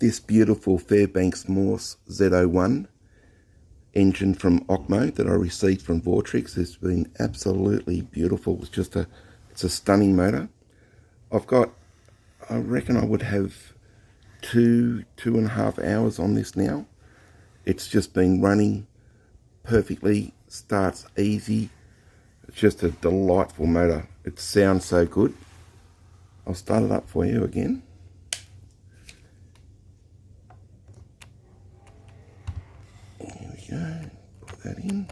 This beautiful Fairbanks Morse Z01 engine from OKMO that I received from VORTRIXE has been absolutely beautiful. It's a stunning motor. I reckon I would have two and a half hours on this now. It's just been running perfectly, starts easy. It's just a delightful motor. It sounds so good. I'll start it up for you again. Here we go, put that in.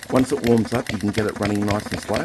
Once it warms up, you can get it running nice and slow.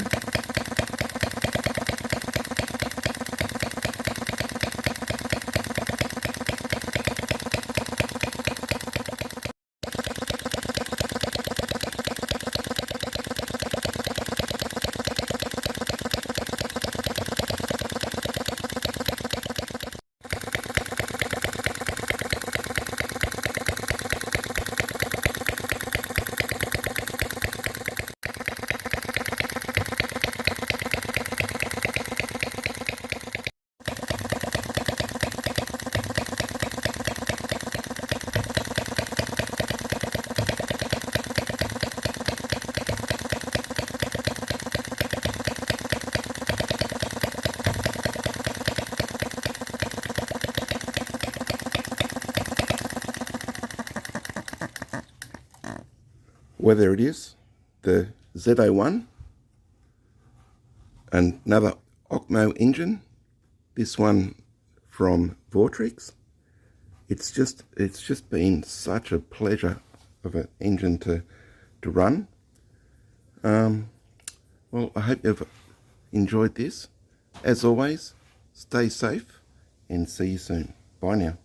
Whether it is the Z01, another OKMO engine, this one from VORTRIXE, it's just been such a pleasure of an engine to run. Well, I hope you've enjoyed this. As always, stay safe and see you soon. Bye now.